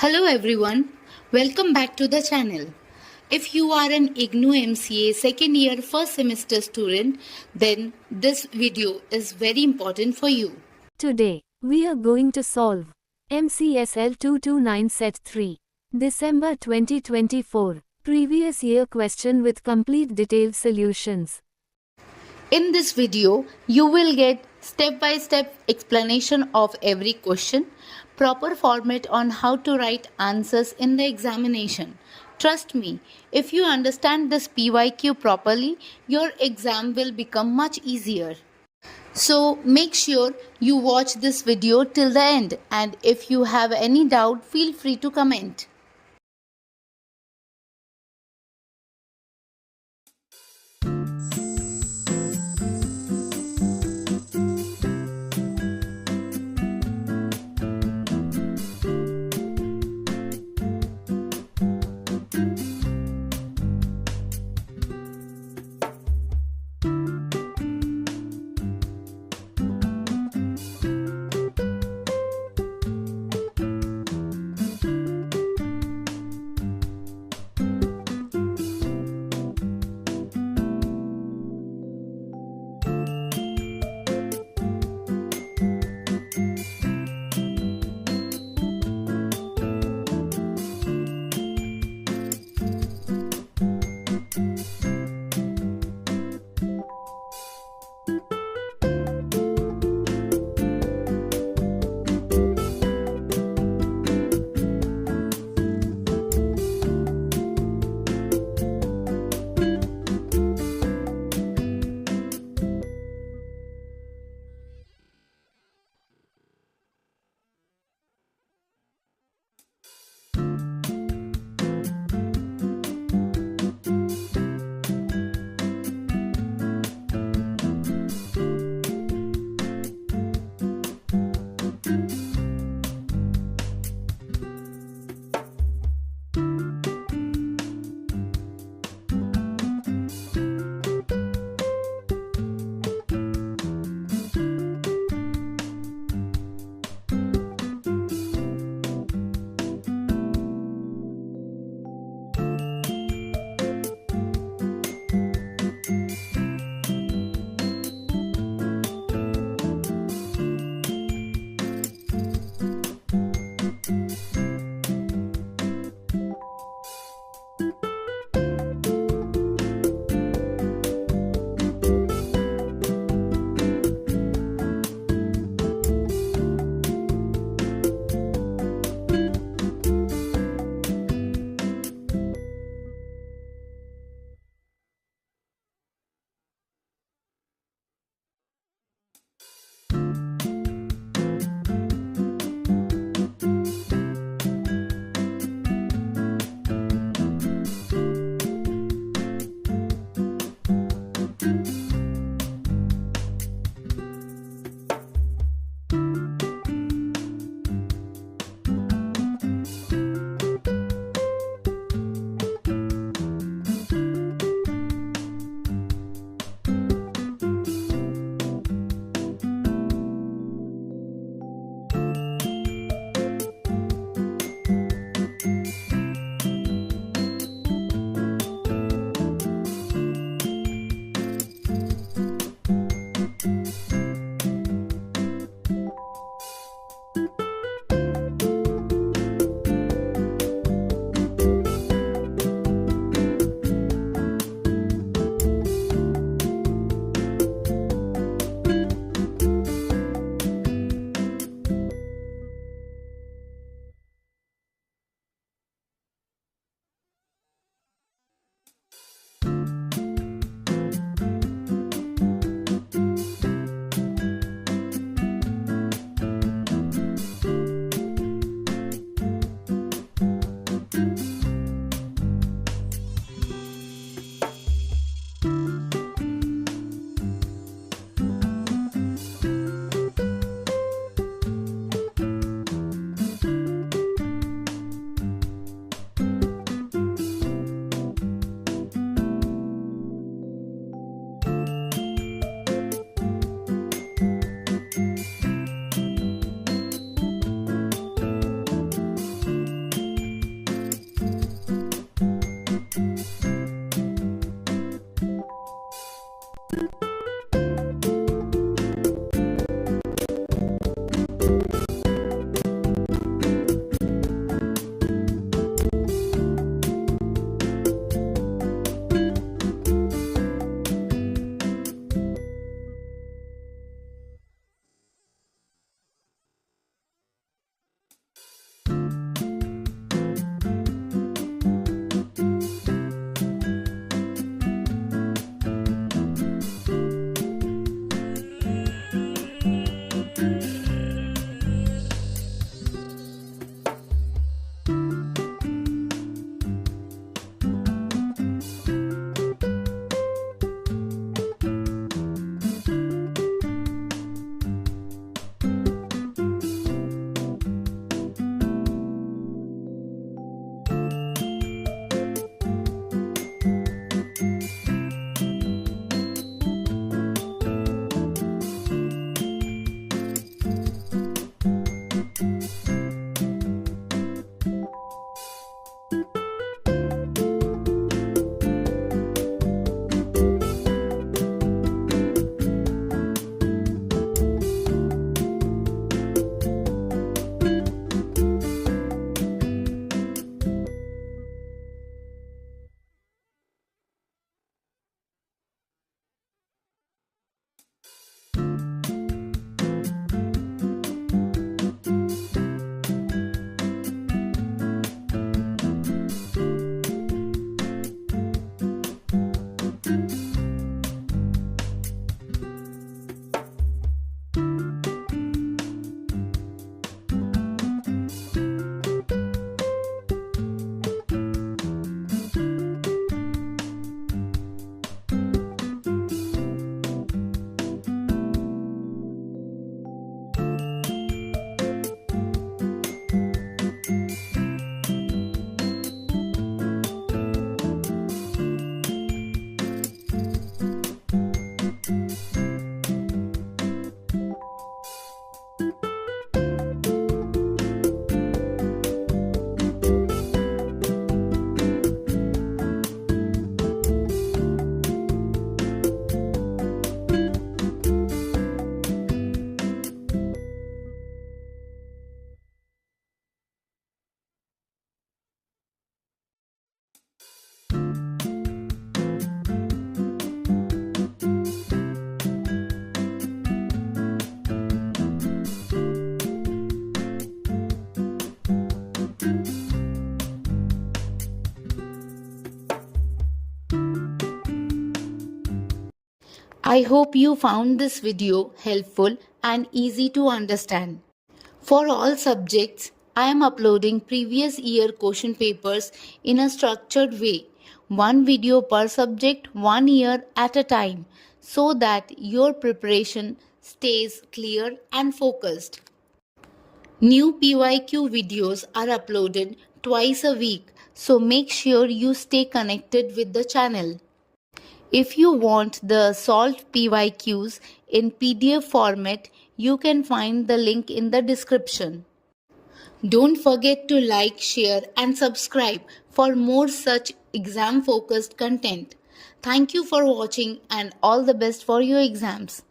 Hello everyone, welcome back to the channel. If you are an IGNOU MCA second year first semester student, then this video is very important for you. Today, we are going to solve MCSL-229 Set 3, December 2024, previous year question with complete detailed solutions. In this video, you will get step-by-step explanation of every question, proper format on how to write answers in the examination. Trust me, if you understand this PYQ properly, your exam will become much easier. So make sure you watch this video till the end, and if you have any doubt, feel free to comment. I hope you found this video helpful and easy to understand. For all subjects, I am uploading previous year question papers in a structured way, one video per subject, 1 year at a time, so that your preparation stays clear and focused. New PYQ videos are uploaded twice a week, so make sure you stay connected with the channel. If you want the solved PYQs in PDF format, you can find the link in the description. Don't forget to like, share and subscribe for more such exam focused content. Thank you for watching and all the best for your exams.